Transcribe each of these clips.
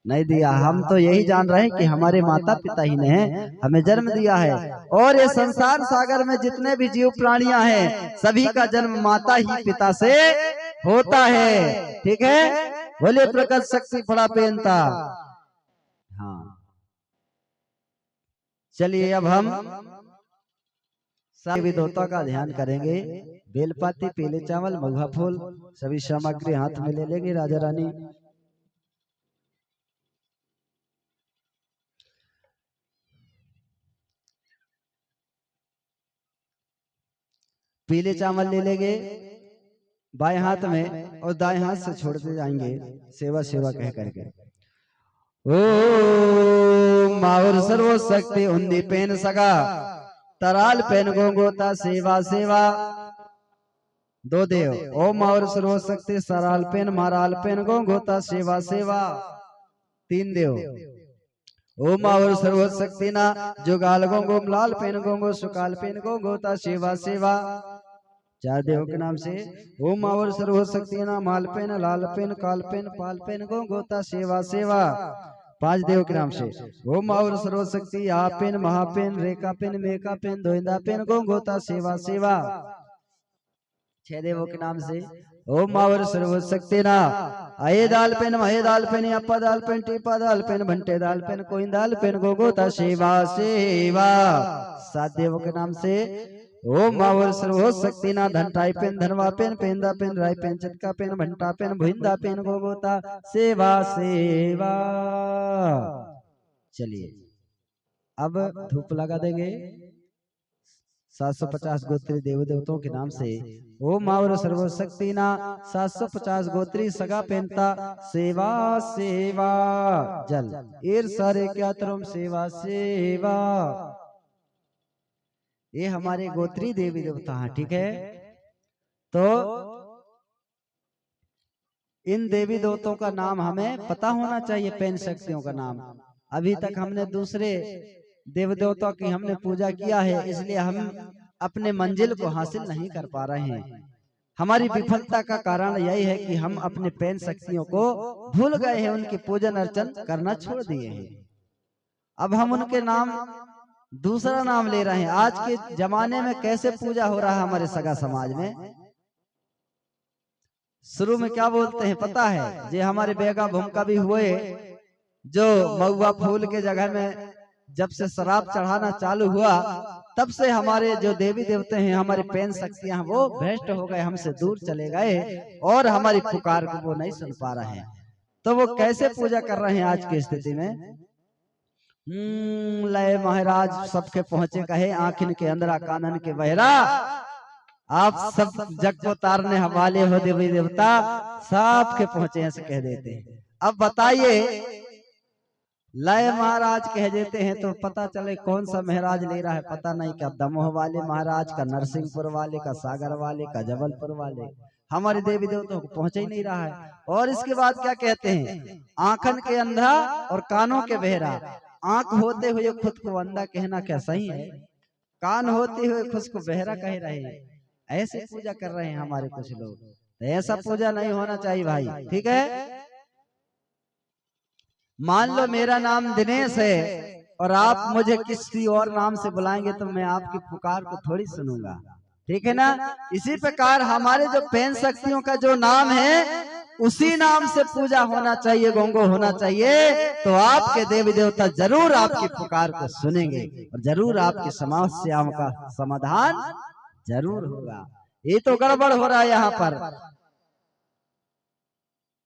नहीं दिया। हम तो यही जान रहे हैं कि हमारे माता पिता ही ने हमें जन्म दिया है, और ये संसार सागर में जितने भी जीव प्राणियां हैं सभी का जन्म माता ही पिता से होता है। ठीक है, बोले प्रकट शक्ति फड़ा पेनता। हाँ, चलिए अब हम सभी देवता का ध्यान करेंगे। बेलपाती, पीले चावल, महुआ फूल सभी सामग्री हाथ में ले लेंगे। राजा रानी पीले चावल ले लेंगे बाएं हाथ में, और दाएं हाथ से छोड़ते जाएंगे सेवा सेवा कह करके। ओ मावर सर्व शक्ति उन्दी पेन सगा, तराल पेन गोंगोता सेवा सेवा। दो देव, ओ मावर सर्व शक्ति सराल पेन माराल पेन गोंगोता सेवा सेवा। तीन देव, ओ मावर सर्व शक्ति ना जुगाल गोंगो लाल पेन गोंगो सुकाल पेन गोंगोता सेवा सेवा। चार देव के नाम से, ओ मावर सर्व शक्ति ना माल पेन लाल पेन काल पेन पाल पेन गोंगोता सेवा सेवा। पांच देव के नाम से, ओ मावर सर्व शक्ति आ पेन महापेन रेखा पेन मेका पेन धोइंदा पेन गोंगोता सेवा सेवा। छह देवों के नाम से, ओ मावर सर्व शक्ति ना अये दाल पेन महे दाल पेन अप्पा दाल पेन टीपा दाल पेन भंटे दाल पेन कोइन दाल पेन गोगोता सेवा सेवा। सात देवों के नाम से, ओ मावर सर्व शक्ति ना धनटाई पेन धनवा पेन पेंदा पेन राय पेन चटका पेन भंटा पेन भुइंदा पेन गोगोता सेवा सेवा। चलिए अब धूप लगा देंगे 750 गोत्री देव देवताओं के नाम से। ओ मावर सर्व शक्ति ना 750 गोत्री सगा पेनता सेवा सेवा। जल एर सारे क्या तरम सेवा सेवा। ये हमारे गोत्री देवी देवता हैं। ठीक है, तो इन देवी देवताओं का नाम हमें पता होना चाहिए, पेन शक्तियों का नाम। अभी तक हमने दूसरे देव देवता की हमने पूजा किया है, इसलिए हम अपने मंजिल को हासिल नहीं कर पा रहे हैं। हमारी विफलता का कारण यही है कि हम अपने पेन शक्तियों को भूल गए हैं, उनकी पूजन अर्चन करना छोड़ दिए हैं। अब हम उनके नाम दूसरा नाम ले रहे हैं। आज के जमाने में कैसे पूजा हो रहा है हमारे सगा समाज में, शुरू में क्या बोलते हैं पता है? जे हमारे बेगा भूमिका भी हुए, जो महुआ फूल के जगह में जब से शराब चढ़ाना चालू हुआ तब से हमारे जो देवी देवते हैं, हमारे पेन शक्तियां वो भ्रष्ट हो गए, हमसे दूर चले गए और हमारी पुकार को वो नहीं सुन पा रहे हैं। तो वो कैसे पूजा कर रहे हैं आज की स्थिति में? लय महाराज सबके पहुंचे कहे आंखिन के अंदरा कानन के बहरा, आप सब जग को तारने हवाले हो देवी देवता, सबके पहुंचे ऐसे कह देते हैं। अब बताइए, लय महाराज कह देते हैं तो पता चले कौन सा महाराज ले रहा है, पता नहीं, क्या दमोह वाले महाराज का, नरसिंहपुर वाले का, सागर वाले का, जबलपुर वाले, हमारे देवी देवताओं को पहुंच ही नहीं रहा है। और इसके बाद क्या कहते हैं? आंखन के अंधा और कानों के बहरा। आंख होते हुए खुद को अंधा कहना क्या सही है? कान होते हुए खुद को बहरा कह रहे हैं। ऐसे पूजा कर रहे हैं हमारे कुछ लोग। ऐसा पूजा नहीं होना चाहिए भाई। ठीक है, मान लो मेरा नाम दिनेश है और आप मुझे किसी और नाम से बुलाएंगे तो मैं आपकी पुकार को थोड़ी सुनूंगा। ठीक है ना? इसी प्रकार हमारे जो पेन शक्तियों का जो नाम है उसी नाम से पूजा होना चाहिए, गोंगो होना चाहिए, तो आपके देवी देवता जरूर आपकी पुकार को सुनेंगे और जरूर आपकी समस्याओं का समाधान जरूर होगा। ये तो गड़बड़ हो रहा है यहाँ पर।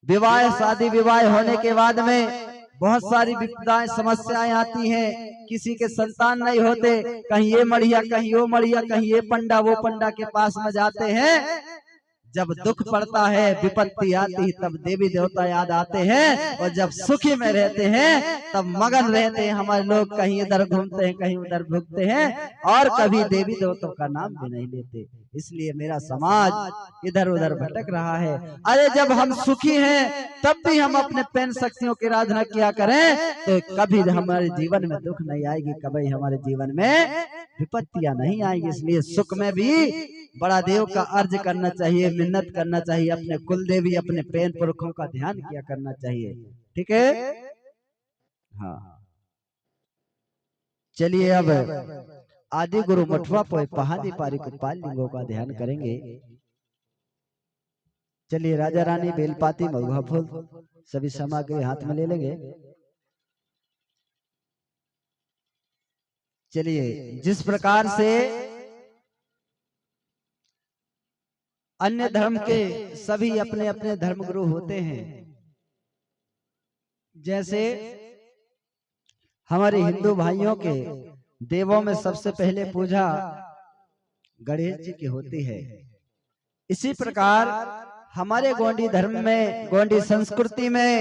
विवाह, शादी विवाह होने के बाद में बहुत सारी विपदाएं समस्याएं आती हैं। किसी के संतान नहीं होते, कहीं ये मढ़िया कहीं वो मढ़िया, कहीं ये पंडा वो पंडा के पास में जाते हैं। जब दुख पड़ता है, विपत्ति आती है, तब देवी देवता याद आते हैं, और जब सुखी में रहते हैं तब मगन रहते हैं हमारे लोग। कहीं इधर घूमते हैं, कहीं उधर भुगते हैं और कभी देवी देवताओं का नाम भी नहीं लेते। इसलिए मेरा समाज इधर उधर भटक रहा है। अरे जब हम सुखी हैं तब भी हम अपने पेन शक्तियों की आराधना किया करें तो कभी हमारे जीवन में दुख नहीं आएगी, कभी हमारे जीवन में विपत्तियां नहीं आएगी। इसलिए सुख में भी बड़ा देव का अर्ज करना चाहिए, मिन्नत करना चाहिए, अपने कुल देवी अपने पेन पुरखों का ध्यान किया करना चाहिए। ठीक है, हाँ, चलिए अब आदि गुरु मठवा पोय पहाड़ी पारी को पाल लिंगों का ध्यान करेंगे। चलिए राजा रानी बेलपाती महुआ फूल सभी सामग्री हाथ में ले लेंगे। चलिए जिस प्रकार से अन्य धर्म के सभी अपने अपने धर्मगुरु होते हैं, जैसे हमारे हिंदू भाइयों के देवों में सबसे पहले पूजा गणेश जी की होती है, इसी प्रकार हमारे गोंडी धर्म में, गोंडी संस्कृति में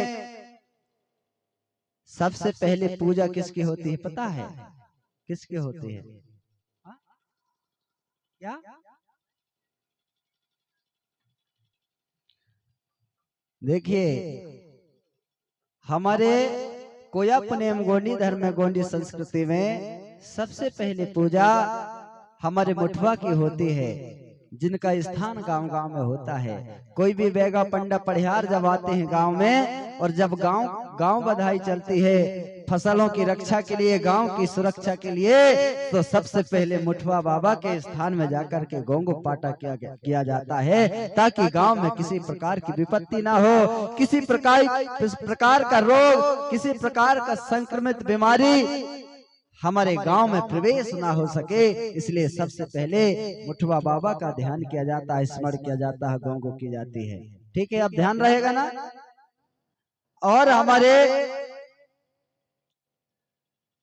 सबसे पहले पूजा किसकी होती है पता है? किसकी होती है? क्या? देखिए हमारे कोयापनेम गोंडी धर्म में, गोंडी संस्कृति में सबसे पहले पूजा हमारे मुठवा की होती है, जिनका स्थान गांव गांव में होता है। कोई भी बेगा पंडा पढ़ियार जब आते हैं गांव में, और जब गांव बधाई चलती है फसलों की रक्षा के लिए, गांव की सुरक्षा के लिए, तो सबसे पहले मुठवा बाबा के स्थान में जाकर के गोंगो पाटा किया जाता है, ताकि गांव में किसी प्रकार की विपत्ति ना हो, किसी प्रकार का रोग, किसी प्रकार का संक्रमित बीमारी हमारे गांव में प्रवेश ना हो सके। इसलिए सबसे पहले मुठवा बाबा का ध्यान किया जाता है, स्मरण किया जाता है, गोंगो की जाती है। ठीक है, अब ध्यान रहेगा ना। और हमारे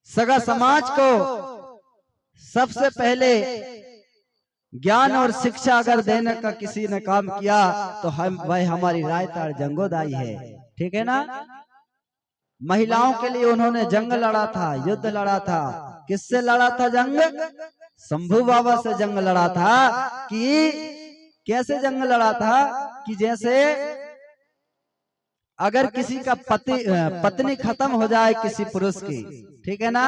सगा समाज को सबसे पहले ज्ञान और शिक्षा अगर देने का किसी ने काम किया तो वह हमारी रायताड़ जंगोदाई है। ठीक है ना। महिलाओं के लिए उन्होंने जंग लड़ा था, युद्ध लड़ा था। किससे लड़ा था जंग? शंभू बाबा से जंग लड़ा था। कि कैसे जंग लड़ा था? कि जैसे अगर किसी का पत्नी खत्म हो जाए किसी पुरुष की, ठीक है ना,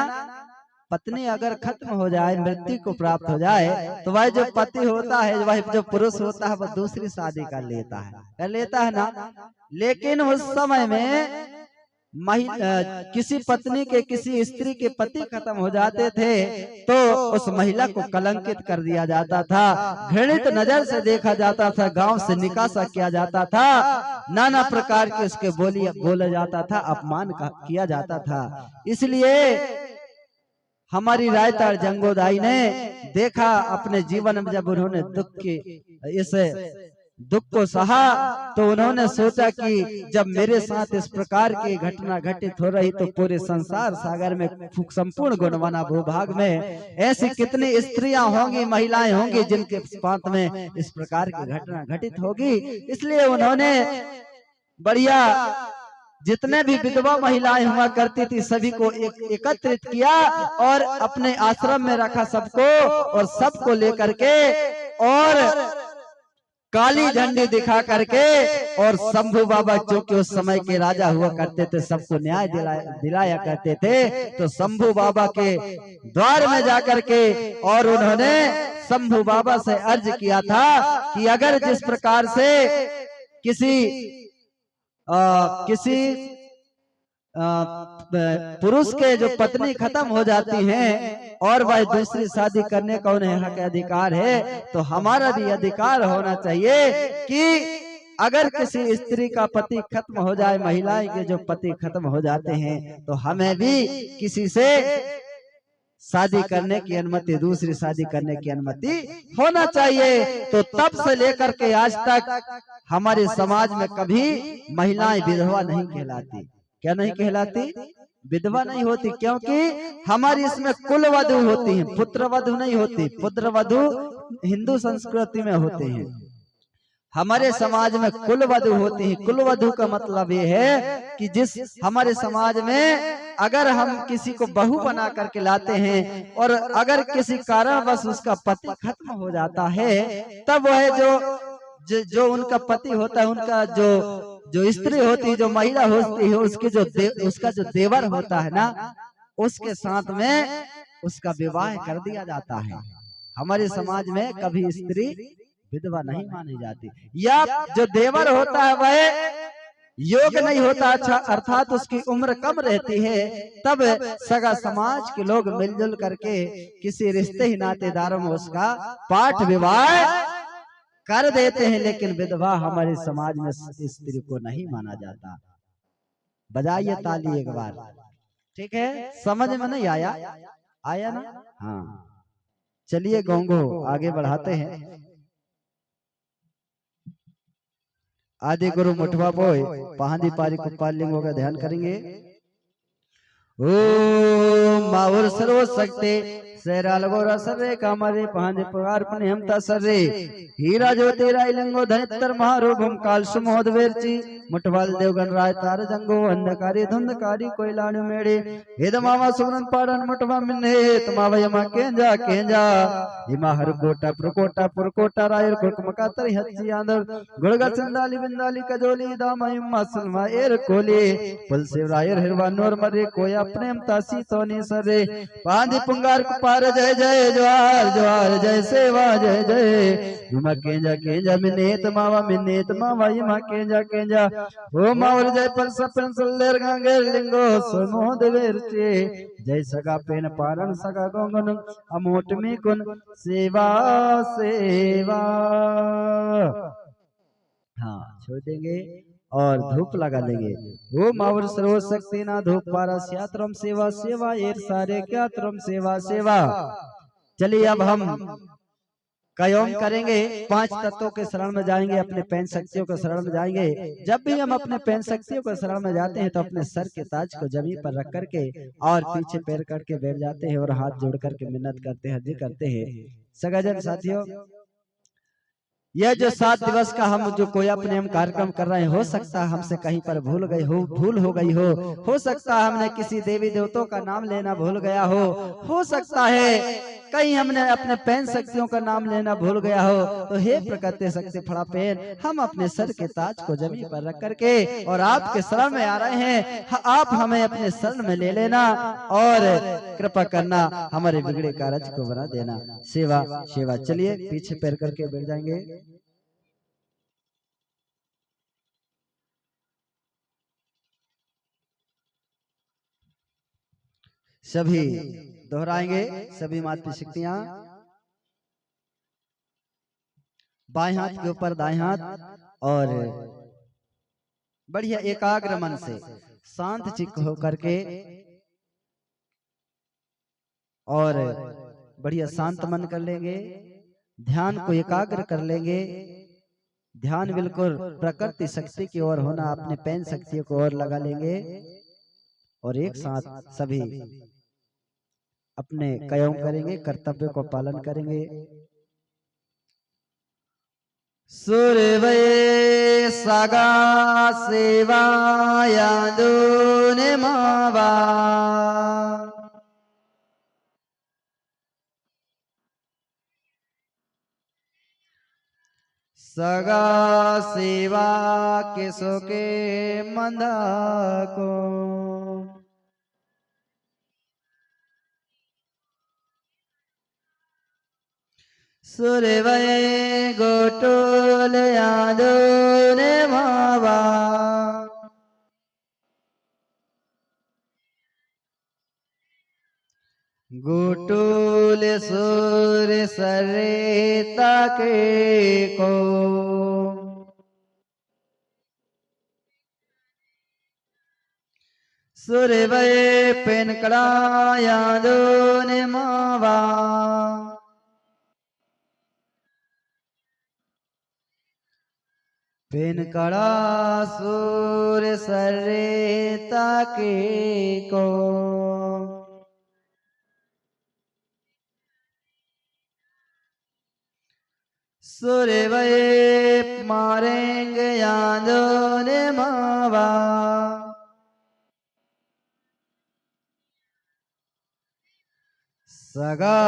पत्नी अगर खत्म हो जाए, मृत्यु को प्राप्त हो जाए, तो वह जो पति होता है, वह जो पुरुष होता है, वह दूसरी शादी कर लेता है ना। लेकिन उस समय में किसी पत्नी के, किसी स्त्री के पति खत्म हो जाते थे तो उस महिला को कलंकित कर दिया जाता था, घृणित नजर से देखा जाता था, गांव से निकासा किया जाता था, नाना प्रकार के उसके बोला जाता था, अपमान किया जाता था। इसलिए हमारी रायताड़ जंगोदाई ने देखा अपने जीवन में, जब उन्होंने इस दुख को सहा, तो उन्होंने सोचा कि जब मेरे साथ इस प्रकार की घटना घटित हो रही, तो पूरे संसार सागर में, संपूर्ण गुणवाना भूभाग में ऐसी कितनी स्त्रियां होंगी, महिलाएं होंगी, जिनके साथ में इस प्रकार की घटना घटित होगी। इसलिए उन्होंने बढ़िया जितने भी विधवा महिलाएं हुआ करती थी सभी को एकत्रित किया और अपने आश्रम में रखा सबको, और सबको लेकर के और काली झंडी दिखा करके, और शंभू बाबा जो कि उस समय के राजा हुआ करते थे, सबको न्याय दिलाया करते थे, तो शंभू बाबा के द्वार में जाकर के और उन्होंने शंभू बाबा से अर्ज किया था कि अगर जिस प्रकार से किसी पुरुष के जो पत्नी खत्म हो जाती हैं और वह दूसरी शादी करने का उन्हें हक अधिकार है, तो हमारा भी अधिकार होना चाहिए कि अगर किसी स्त्री का पति खत्म हो जाए, महिलाएं के जो पति खत्म हो जाते हैं, तो हमें भी किसी से शादी करने की अनुमति, दूसरी शादी करने की अनुमति होना चाहिए। तो तब से लेकर के आज तक हमारे समाज में कभी महिलाएं विधवा नहीं कहलाती। क्या नहीं कहलाती? विधवा नहीं होती, क्योंकि हमारी इसमें कुलवधू होती है, पुत्रवधू नहीं होती। पुत्रवधू हिंदू संस्कृति में होते हैं, हमारे समाज में कुलवधू होती है। कुलवधू का मतलब ये है कि जिस हमारे समाज में अगर हम किसी को बहू बना करके लाते हैं और अगर किसी कारणवश उसका पति खत्म हो जाता है, तब वह जो उनका पति होता है, उनका जो स्त्री होती है, जो महिला होती है, उसका जो देवर होता है ना, उसके साथ में उसका विवाह कर दिया जाता है। हमारे समाज में कभी स्त्री विधवा नहीं मानी जाती। या जो देवर होता है वह योग नहीं होता अच्छा, अर्थात उसकी उम्र कम रहती है, तब सगा समाज के लोग मिलजुल करके किसी रिश्ते ही नातेदारों में उसका पाठ विवाह कर देते हैं। लेकिन विधवा हमारे समाज में स्त्री को नहीं माना जाता। बजाइए ताली एक बार, ठीक है? समझ में नहीं आया? आया ना? हाँ, चलिए गोंगो आगे बढ़ाते हैं। आदि गुरु मुठवा बोय पहाड़ी पारी कुपाल लिंगों का ध्यान करेंगे। ओम माहुर सर्व शक्ति सेरा लगोरा सर्रे कामरे पहांजे पगार पने हमता सर्रे हीरा ज्योति राय लिंगो धनित्र महारूपम काल सुमोद वेरची मुठवाल देवगन राय तार जंगो अंधकारी धुंधकारी कोयलाणु मेड़े हेद मामा सुमरन पाड़न मुठवा मिन्ने तमावा यमा केंजा केंजा हिमा हर कोटा प्रकोटा पुरकोटा रायर कुकमका तरी हच्ची आंदर गुड़गा चंदाली बिंदाली कजोली दामा यम्मा सलमा एर कोली पुल शिव रायर हिरवा नूर मरे कोया प्रेम तासी तोनी सरे पांदी पुंगार कुपार जय जय ज्वार ज्वार जय सेवा जय जय युमा केंजा मिनेत मावा युमा केंजा ओ मावर जय पर सपन सल्लेर गांगेर लिंगो सोनो देवेरचे जय सगा पेन पारण सगा गोंगन अमोट में कुन सेवा सेवा। हाँ, छोड़ देंगे और धूप लगा लेंगे। वो मावर सर्व शक्ति ना धूप पारा स्यात्रम सेवा सेवा एर सारे क्या त्रम सेवा सेवा। चलिए अब हम कयोम करेंगे, 5 तत्वों के शरण में जाएंगे, अपने पैन शक्तियों के शरण में जाएंगे। जब भी हम अपने पैन शक्तियों के शरण में जाते हैं तो अपने सर के ताज को जमीन पर रख करके और पीछे पैर करके बैठ जाते हैं और हाथ जोड़ करके मिन्नत करते हैं, अर्जी करते हैं। सगाजन साथियों, यह जो 7 दिवस का हम जो कोई अपने हम कार्यक्रम कर रहे हैं, हो सकता है हमसे कहीं पर भूल हो गई हो सकता है हमने किसी देवी देवताओं का नाम लेना भूल गया हो सकता है कहीं हमने अपने पैन शक्तियों का नाम लेना भूल गया हो। तो हे प्रकृति शक्ति फड़ा पेन, हम अपने सर के ताज को जमीन पर रख करके और आपके शरण में आ रहे हैं, आप हमें अपने शरण में ले लेना और कृपा करना, हमारे बिगड़े कार्य को बना देना। सेवा सेवा। चलिए पीछे पैर करके बैठ जाएंगे। सभी दोहराएंगे, सभी माता शक्तियां बाएं हाथ के ऊपर दाएं हाथ और बढ़िया एकाग्र मन से शांत चित्त होकर के और बढ़िया शांत मन कर लेंगे। ध्यान को एकाग्र कर लेंगे। ध्यान बिल्कुल प्रकृति शक्ति की ओर होना, अपने पैन शक्ति को ओर लगा लेंगे और एक साथ सभी अपने कयों करेंगे, कर्तव्य को पालन करेंगे। सूर्य सगा सेवा यादून मावा सगा सेवा किसो के मंदा को सूर्य गोटोल यादून मावा गोटोल सूर्य सरेता के को सूर्य पेन कड़ा यादून मावा पेन कड़ा सूर्य सरेता के को सूर्य मारेंगे यादों ने मावा सगा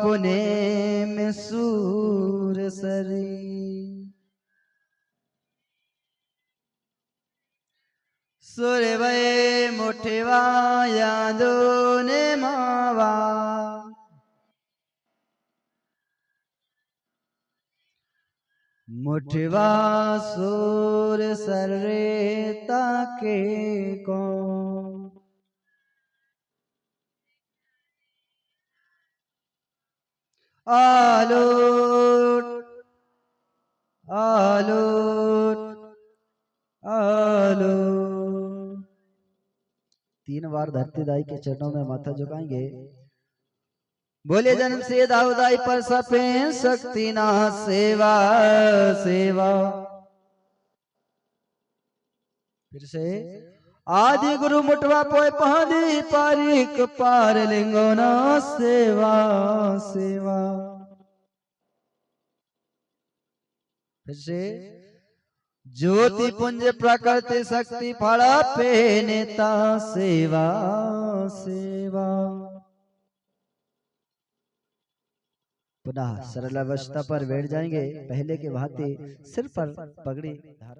पुणे में सूर सरी सूर्य मुठवा यादों ने मावा मुठवा सूर सर्रेता के को आलोट आलोट आलोट। 3 बार धरती दाई के चरणों में माथा झुकाएंगे। बोले जन्म से दाऊदाई पर सपे शक्ति ना सेवा सेवा। फिर से आदि गुरु मुठवा पोए पहाड़ी पारिक पार लिंगो ना सेवा सेवा। फिर से ज्योति पुंज प्रकृति शक्ति फड़ा पे नेता सेवा सेवा। पुनः सरल अवस्था पर बैठ जाएंगे। पहले के भांति सिर पर पगड़ी धारण।